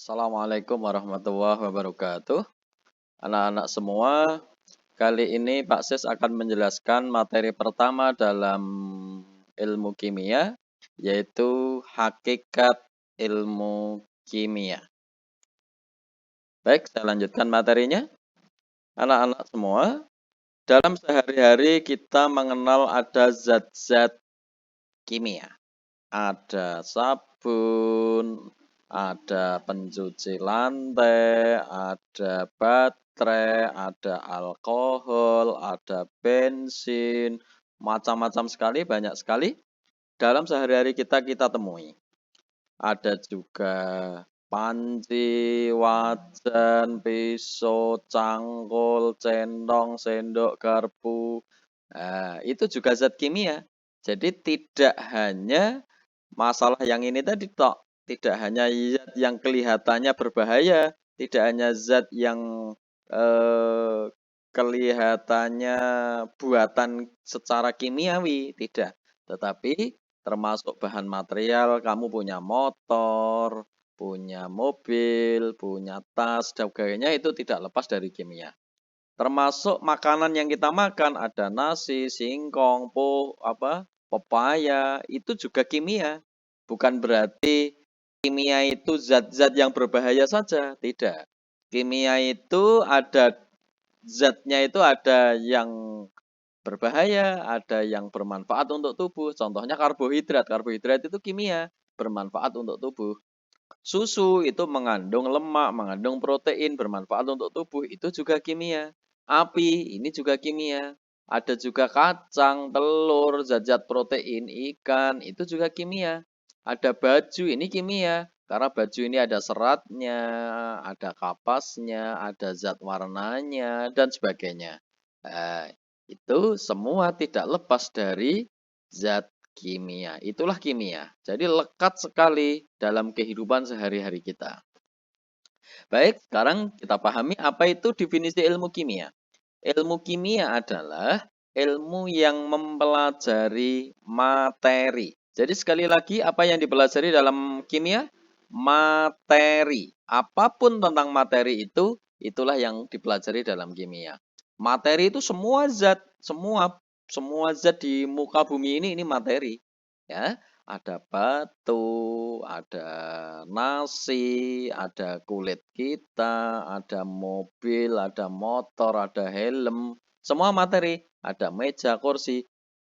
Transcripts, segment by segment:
Assalamualaikum warahmatullahi wabarakatuh. Anak-anak semua, kali ini Pak Sis akan menjelaskan materi pertama dalam ilmu kimia, yaitu hakikat ilmu kimia. Baik, saya lanjutkan materinya. Anak-anak semua, dalam sehari-hari kita mengenal ada zat-zat kimia. Ada sabun, ada pencuci lantai, ada baterai, ada alkohol, ada bensin, macam-macam sekali, banyak sekali. Dalam sehari-hari kita temui. Ada juga panci, wajan, pisau, cangkul, centong, sendok, garpu. Nah, itu juga zat kimia. Jadi tidak hanya masalah yang ini tadi tok, tidak hanya zat yang kelihatannya berbahaya, tidak hanya zat yang eh, kelihatannya buatan secara kimiawi, tidak. Tetapi termasuk bahan material, kamu punya motor, punya mobil, punya tas, dan sebagainya itu tidak lepas dari kimia. Termasuk makanan yang kita makan, ada nasi, singkong, pepaya, itu juga kimia. Bukan berarti kimia itu zat-zat yang berbahaya saja, tidak. Kimia itu ada zatnya itu ada yang berbahaya, ada yang bermanfaat untuk tubuh. Contohnya karbohidrat. Karbohidrat itu kimia, bermanfaat untuk tubuh. Susu itu mengandung lemak, mengandung protein, bermanfaat untuk tubuh, itu juga kimia. Api, ini juga kimia. Ada juga kacang, telur, zat-zat protein, ikan, itu juga kimia. Ada baju, ini kimia. Karena baju ini ada seratnya, ada kapasnya, ada zat warnanya, dan sebagainya. Nah, itu semua tidak lepas dari zat kimia. Itulah kimia. Jadi lekat sekali dalam kehidupan sehari-hari kita. Baik, sekarang kita pahami apa itu definisi ilmu kimia. Ilmu kimia adalah ilmu yang mempelajari materi. Jadi sekali lagi apa yang dipelajari dalam kimia? Materi. Apapun tentang materi itu, itulah yang dipelajari dalam kimia. Materi itu semua zat, semua zat di muka bumi ini materi. Ya, ada batu, ada nasi, ada kulit kita, ada mobil, ada motor, ada helm, semua materi, ada meja, kursi.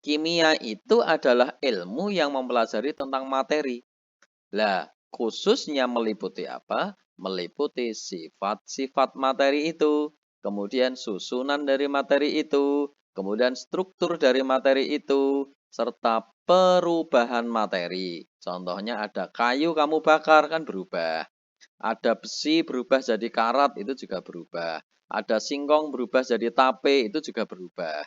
Kimia itu adalah ilmu yang mempelajari tentang materi. Lah, khususnya meliputi apa? Meliputi sifat-sifat materi itu, kemudian susunan dari materi itu, kemudian struktur dari materi itu, serta perubahan materi. Contohnya ada kayu kamu bakar kan berubah. Ada besi berubah jadi karat itu juga berubah. Ada singkong berubah jadi tape itu juga berubah.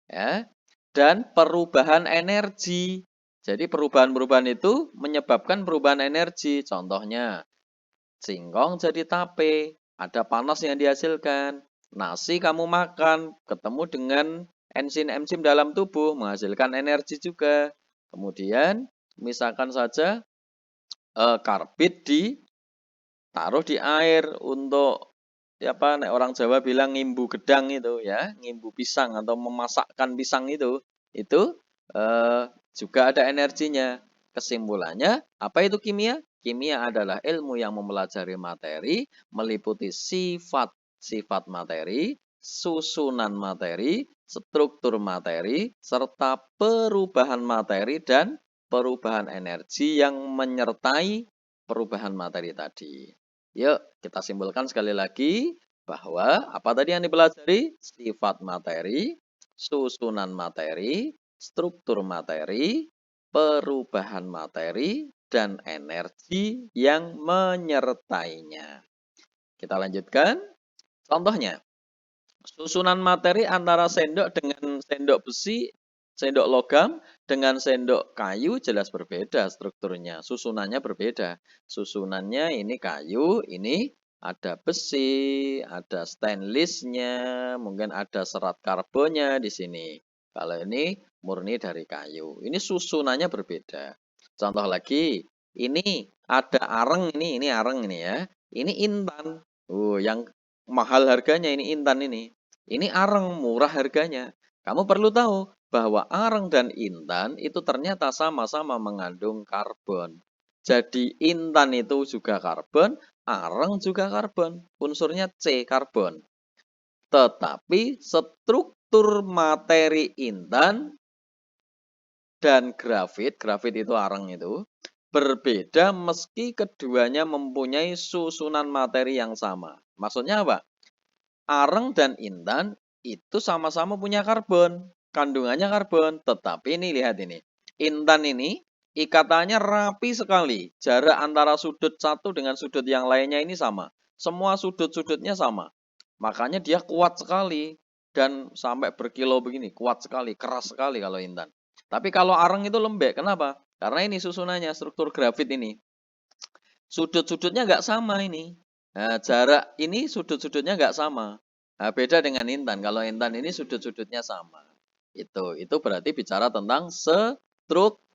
Ya. Dan perubahan energi. Jadi perubahan-perubahan itu menyebabkan perubahan energi. Contohnya singkong jadi tape, ada panas yang dihasilkan. Nasi kamu makan, ketemu dengan enzim-enzim dalam tubuh, menghasilkan energi juga. Kemudian, misalkan saja karbit ditaruh di air untuk apa orang Jawa bilang ngimbu gedang itu ya, ngimbu pisang atau memasakkan pisang itu juga ada energinya. Kesimpulannya, apa itu kimia? Kimia adalah ilmu yang mempelajari materi, meliputi sifat-sifat materi, susunan materi, struktur materi, serta perubahan materi dan perubahan energi yang menyertai perubahan materi tadi. Yuk, kita simpulkan sekali lagi bahwa apa tadi yang dipelajari? Sifat materi, susunan materi, struktur materi, perubahan materi, dan energi yang menyertainya. Kita lanjutkan. Contohnya, susunan materi antara sendok dengan sendok besi, sendok logam, dengan sendok kayu jelas berbeda strukturnya. Susunannya berbeda. Susunannya ini kayu, ini ada besi, ada stainlessnya, mungkin ada serat karbonnya di sini. Kalau ini murni dari kayu. Ini susunannya berbeda. Contoh lagi, Ini ada areng ini areng ini ya. Ini intan. Yang mahal harganya ini intan ini. Ini areng, murah harganya. Kamu perlu tahu bahwa areng dan intan itu ternyata sama-sama mengandung karbon. Jadi intan itu juga karbon, areng juga karbon. Unsurnya C, karbon. Tetapi struktur materi intan dan grafit itu areng itu, berbeda meski keduanya mempunyai susunan materi yang sama. Maksudnya apa? Areng dan intan itu sama-sama punya karbon, kandungannya karbon. Tetapi ini lihat ini, intan ini ikatannya rapi sekali. Jarak antara sudut satu dengan sudut yang lainnya ini sama. Semua sudut-sudutnya sama. Makanya dia kuat sekali dan sampai berkilo begini, kuat sekali, keras sekali kalau intan. Tapi kalau areng itu lembek, kenapa? Karena ini susunannya, struktur grafit ini. Sudut-sudutnya nggak sama ini. Nah, jarak ini sudut-sudutnya nggak sama. Nah, beda dengan intan. Kalau intan ini sudut-sudutnya sama. Itu berarti bicara tentang struktur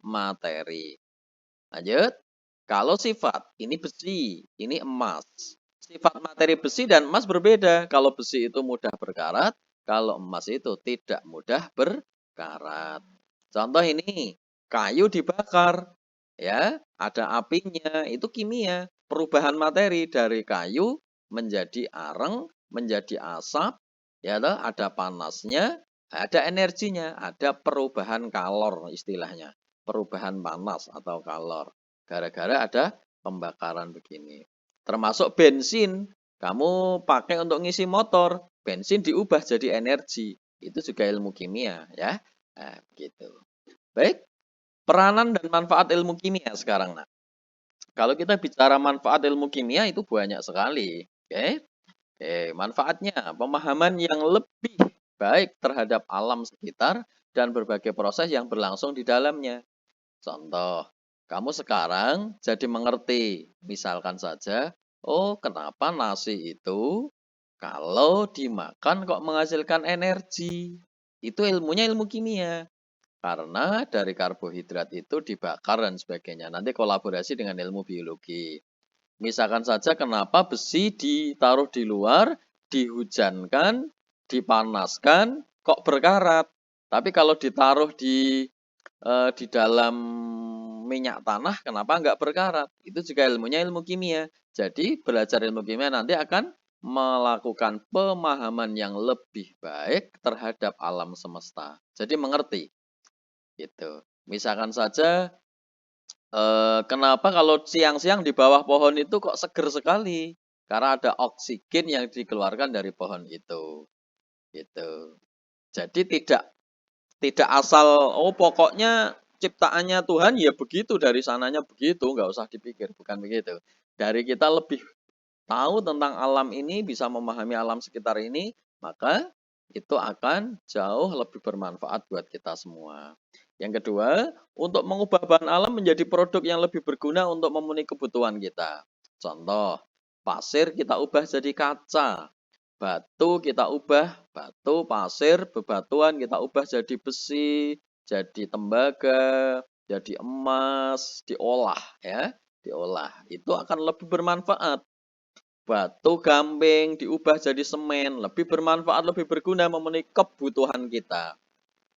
materi. Lanjut. Kalau sifat, ini besi, ini emas. Sifat materi besi dan emas berbeda. Kalau besi itu mudah berkarat, kalau emas itu tidak mudah berkarat. Contoh ini, kayu dibakar, ya, ada apinya, itu kimia. Perubahan materi dari kayu menjadi areng, menjadi asap, ya, ada panasnya, ada energinya, ada perubahan kalor istilahnya. Perubahan panas atau kalor. Gara-gara ada pembakaran begini. Termasuk bensin. Kamu pakai untuk ngisi motor, bensin diubah jadi energi. Itu juga ilmu kimia, ya. Nah, gitu. Baik, peranan dan manfaat ilmu kimia sekarang. Nah, kalau kita bicara manfaat ilmu kimia itu banyak sekali. Oke. Manfaatnya pemahaman yang lebih baik terhadap alam sekitar dan berbagai proses yang berlangsung di dalamnya. Contoh, kamu sekarang jadi mengerti, misalkan saja, oh kenapa nasi itu kalau dimakan kok menghasilkan energi? Itu ilmunya ilmu kimia. Karena dari karbohidrat itu dibakar dan sebagainya. Nanti kolaborasi dengan ilmu biologi. Misalkan saja kenapa besi ditaruh di luar, dihujankan, dipanaskan, kok berkarat. Tapi kalau ditaruh di dalam minyak tanah, kenapa nggak berkarat? Itu juga ilmunya ilmu kimia. Jadi belajar ilmu kimia nanti akan melakukan pemahaman yang lebih baik terhadap alam semesta. Jadi mengerti, gitu. Misalkan saja, kenapa kalau siang-siang di bawah pohon itu kok seger sekali? Karena ada oksigen yang dikeluarkan dari pohon itu, gitu. Jadi tidak asal, oh pokoknya ciptaannya Tuhan ya begitu, dari sananya begitu, nggak usah dipikir, bukan begitu. Dari kita lebih tahu tentang alam ini, bisa memahami alam sekitar ini, maka itu akan jauh lebih bermanfaat buat kita semua. Yang kedua, untuk mengubah bahan alam menjadi produk yang lebih berguna untuk memenuhi kebutuhan kita. Contoh, pasir kita ubah jadi kaca, batu kita ubah, batu, pasir, bebatuan kita ubah jadi besi, jadi tembaga, jadi emas, diolah ya, diolah. Itu akan lebih bermanfaat. Batu gamping diubah jadi semen, lebih bermanfaat, lebih berguna memenuhi kebutuhan kita.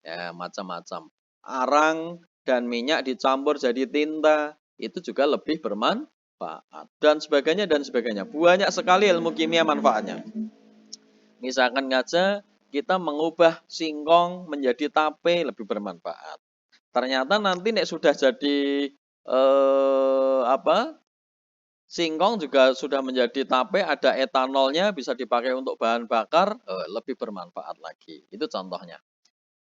Ya, macam-macam. Arang dan minyak dicampur jadi tinta, itu juga lebih bermanfaat. Dan sebagainya dan sebagainya. Banyak sekali ilmu kimia manfaatnya. Misalkan saja kita mengubah singkong menjadi tape lebih bermanfaat. Ternyata nanti nek sudah jadi singkong juga sudah menjadi tape, ada etanolnya, bisa dipakai untuk bahan bakar, lebih bermanfaat lagi. Itu contohnya.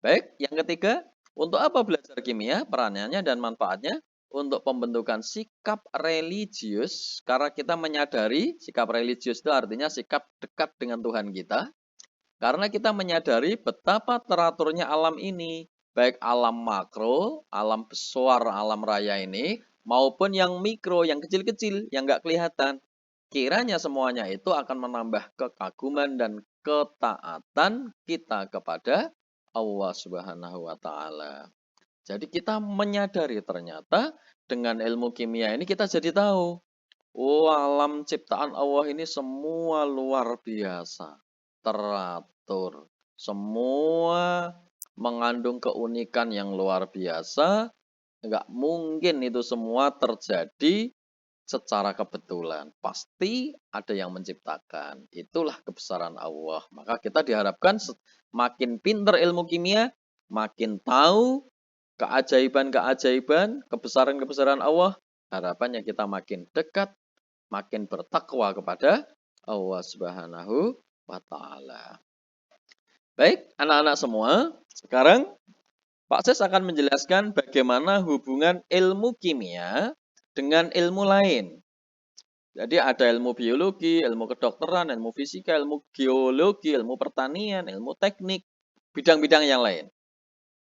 Baik, yang ketiga, untuk apa belajar kimia? Peranannya dan manfaatnya untuk pembentukan sikap religius, karena kita menyadari sikap religius itu artinya sikap dekat dengan Tuhan kita. Karena kita menyadari betapa teraturnya alam ini, baik alam makro, alam besar, alam raya ini, maupun yang mikro, yang kecil-kecil, yang nggak kelihatan. Kiranya semuanya itu akan menambah kekaguman dan ketaatan kita kepada Allah Subhanahu wa Ta'ala. Jadi kita menyadari ternyata dengan ilmu kimia ini kita jadi tahu, oh alam ciptaan Allah ini semua luar biasa, teratur, semua mengandung keunikan yang luar biasa, nggak mungkin itu semua terjadi secara kebetulan. Pasti ada yang menciptakan. Itulah kebesaran Allah. Maka kita diharapkan makin pinter ilmu kimia, makin tahu keajaiban-keajaiban, kebesaran-kebesaran Allah, harapannya kita makin dekat, makin bertakwa kepada Allah Subhanahu wa Ta'ala. Baik, anak-anak semua, sekarang Pak Ses akan menjelaskan bagaimana hubungan ilmu kimia dengan ilmu lain. Jadi ada ilmu biologi, ilmu kedokteran, ilmu fisika, ilmu geologi, ilmu pertanian, ilmu teknik, bidang-bidang yang lain.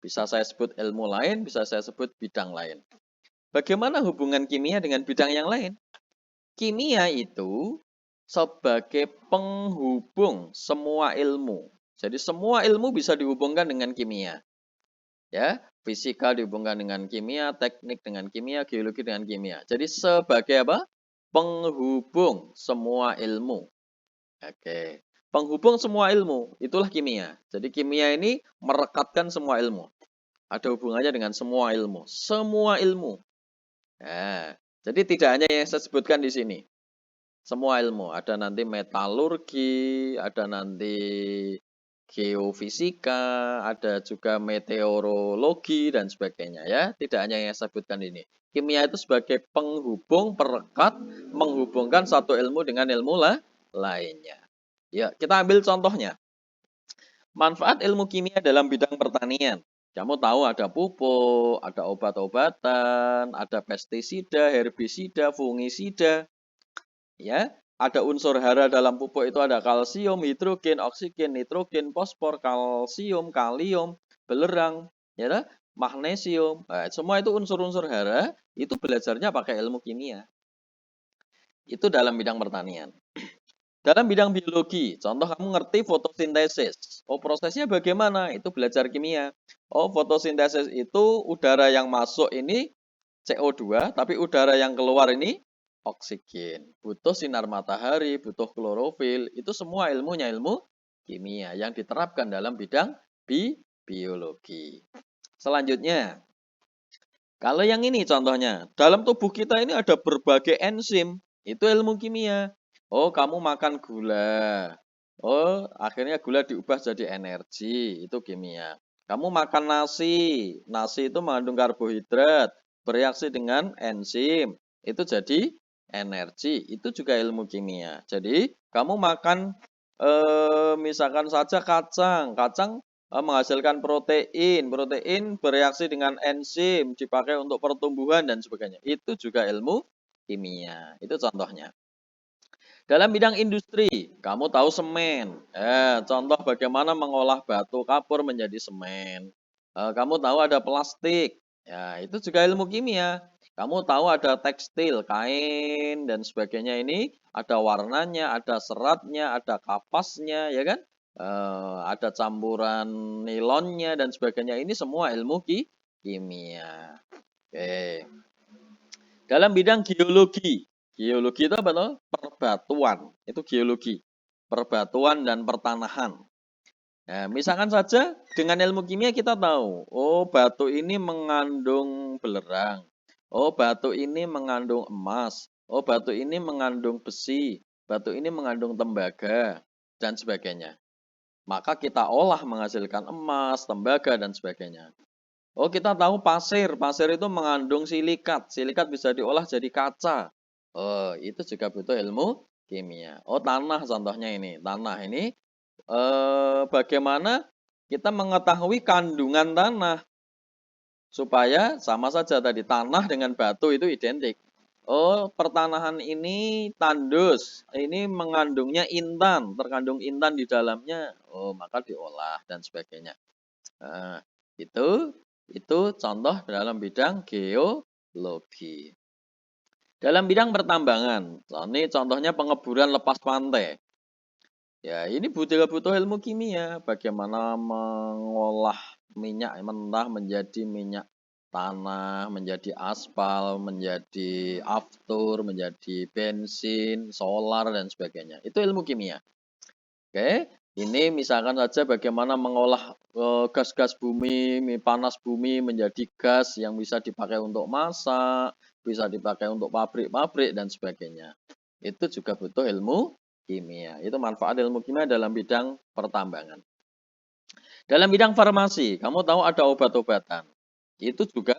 Bisa saya sebut ilmu lain, bisa saya sebut bidang lain. Bagaimana hubungan kimia dengan bidang yang lain? Kimia itu sebagai penghubung semua ilmu. Jadi semua ilmu bisa dihubungkan dengan kimia. Ya, fisika dihubungkan dengan kimia, teknik dengan kimia, geologi dengan kimia. Jadi sebagai apa? Penghubung semua ilmu. Oke. Penghubung semua ilmu, itulah kimia. Jadi kimia ini merekatkan semua ilmu. Ada hubungannya dengan semua ilmu. Semua ilmu. Nah, jadi tidak hanya yang saya sebutkan di sini. Semua ilmu. Ada nanti metalurgi, ada nanti geofisika, ada juga meteorologi, dan sebagainya. Ya, tidak hanya yang saya sebutkan ini. Kimia itu sebagai penghubung, perekat, menghubungkan satu ilmu dengan ilmu lainnya. Ya, kita ambil contohnya. Manfaat ilmu kimia dalam bidang pertanian. Kamu tahu ada pupuk, ada obat-obatan, ada pestisida, herbisida, fungisida. Ya, ada unsur hara dalam pupuk itu ada kalsium, hidrogen, oksigen, nitrogen, fosfor, kalsium, kalium, belerang, ya, magnesium. Nah, semua itu unsur-unsur hara, itu belajarnya pakai ilmu kimia. Itu dalam bidang pertanian. Dalam bidang biologi, contoh kamu ngerti fotosintesis. Oh, prosesnya bagaimana? Itu belajar kimia. Oh, fotosintesis itu udara yang masuk ini CO2, tapi udara yang keluar ini oksigen. Butuh sinar matahari, butuh klorofil. Itu semua ilmunya ilmu kimia yang diterapkan dalam bidang biologi. Selanjutnya, kalau yang ini contohnya, dalam tubuh kita ini ada berbagai enzim. Itu ilmu kimia. Oh, kamu makan gula. Oh, akhirnya gula diubah jadi energi. Itu kimia. Kamu makan nasi. Nasi itu mengandung karbohidrat. Bereaksi dengan enzim. Itu jadi energi. Itu juga ilmu kimia. Jadi, kamu makan misalkan saja kacang. Kacang menghasilkan protein. Protein bereaksi dengan enzim. Dipakai untuk pertumbuhan dan sebagainya. Itu juga ilmu kimia. Itu contohnya. Dalam bidang industri, kamu tahu semen. Contoh bagaimana mengolah batu kapur menjadi semen. Kamu tahu ada plastik. Ya, itu juga ilmu kimia. Kamu tahu ada tekstil, kain, dan sebagainya ini. Ada warnanya, ada seratnya, ada kapasnya, ya kan? Ada campuran nilonnya, dan sebagainya. Ini semua ilmu kimia. Oke. Dalam bidang geologi. Geologi itu apa tuh? Perbatuan. Itu geologi. Perbatuan dan pertanahan. Nah, misalkan saja dengan ilmu kimia kita tahu, oh batu ini mengandung belerang. Oh batu ini mengandung emas. Oh batu ini mengandung besi. Batu ini mengandung tembaga dan sebagainya. Maka kita olah menghasilkan emas, tembaga dan sebagainya. Oh, kita tahu pasir. Pasir itu mengandung silikat. Silikat bisa diolah jadi kaca. Oh, itu juga butuh ilmu kimia. Oh, tanah contohnya ini. Tanah ini bagaimana kita mengetahui kandungan tanah supaya sama saja tadi tanah dengan batu itu identik. Oh, pertanahan ini tandus. Ini mengandungnya intan, terkandung intan di dalamnya. Oh, maka diolah dan sebagainya. Nah, itu contoh dalam bidang geologi. Dalam bidang pertambangan, ini contohnya pengeburan lepas pantai. Ya, ini butuh ilmu kimia. Bagaimana mengolah minyak mentah menjadi minyak tanah, menjadi aspal, menjadi aftur, menjadi bensin, solar, dan sebagainya. Itu ilmu kimia. Oke, ini misalkan saja bagaimana mengolah gas-gas bumi, panas bumi menjadi gas yang bisa dipakai untuk masak, bisa dipakai untuk pabrik-pabrik, dan sebagainya. Itu juga butuh ilmu kimia. Itu manfaat ilmu kimia dalam bidang pertambangan. Dalam bidang farmasi, kamu tahu ada obat-obatan. Itu juga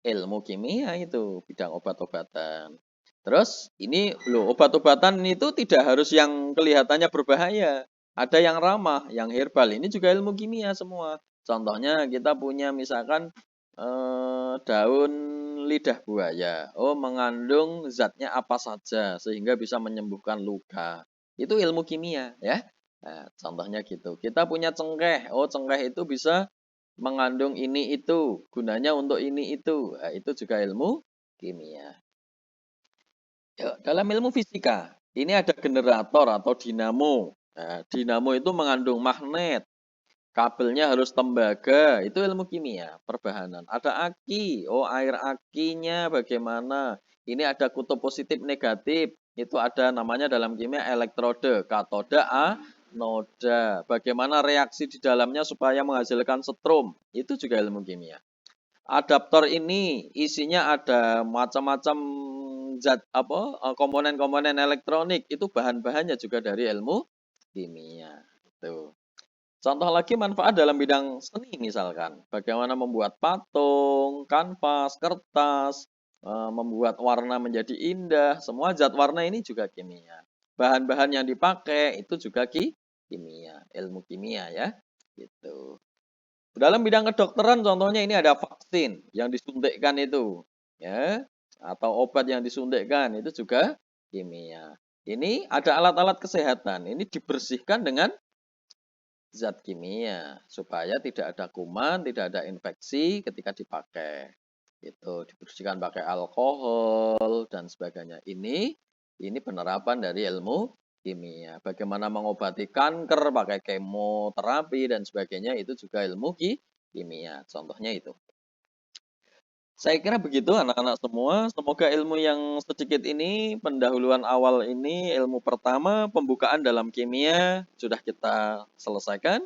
ilmu kimia itu, bidang obat-obatan. Terus ini loh, obat-obatan itu tidak harus yang kelihatannya berbahaya. Ada yang ramah, yang herbal. Ini juga ilmu kimia semua. Contohnya kita punya misalkan daun lidah buaya. Oh, mengandung zatnya apa saja sehingga bisa menyembuhkan luka. Itu ilmu kimia ya. Nah, contohnya gitu. Kita punya cengkeh. Oh, cengkeh itu bisa mengandung ini itu, gunanya untuk ini itu. Nah, itu juga ilmu kimia. Ya, dalam ilmu fisika, ini ada generator atau dinamo. Nah, dinamo itu mengandung magnet. Kabelnya harus tembaga, itu ilmu kimia, perbahanan. Ada aki, oh air akinya bagaimana? Ini ada kutub positif negatif, itu ada namanya dalam kimia elektrode, katoda, anoda. Bagaimana reaksi di dalamnya supaya menghasilkan setrum, itu juga ilmu kimia. Adaptor ini isinya ada macam-macam zat komponen-komponen elektronik, itu bahan-bahannya juga dari ilmu kimia. Tuh. Contoh lagi manfaat dalam bidang seni misalkan, bagaimana membuat patung, kanvas, kertas, membuat warna menjadi indah, semua zat warna ini juga kimia. Bahan-bahan yang dipakai itu juga kimia, ilmu kimia ya. Gitu. Dalam bidang kedokteran contohnya ini ada vaksin yang disuntikkan itu, ya, atau obat yang disuntikkan itu juga kimia. Ini ada alat-alat kesehatan, ini dibersihkan dengan zat kimia supaya tidak ada kuman, tidak ada infeksi ketika dipakai. Itu dibersihkan pakai alkohol dan sebagainya. Ini penerapan dari ilmu kimia. Bagaimana mengobati kanker pakai kemoterapi dan sebagainya itu juga ilmu kimia. Contohnya itu. Saya kira begitu anak-anak semua. Semoga ilmu yang sedikit ini, pendahuluan awal ini, ilmu pertama, pembukaan dalam kimia sudah kita selesaikan.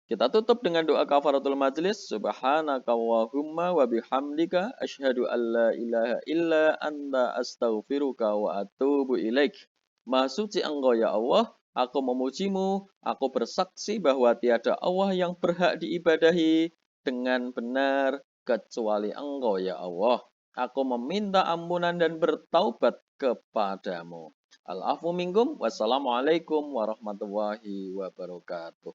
Kita tutup dengan doa kafaratul majlis. Subhanaka Allahumma wa bihamdika asyhadu an la ilaha illa anta astaghfiruka wa atubu ilaik. Maha suci Engkau ya Allah, aku memujimu, aku bersaksi bahwa tiada Allah yang berhak diibadahi dengan benar kecuali Engkau ya Allah. Aku meminta ampunan dan bertaubat kepadamu. Al-afu minkum. Wassalamualaikum warahmatullahi wabarakatuh.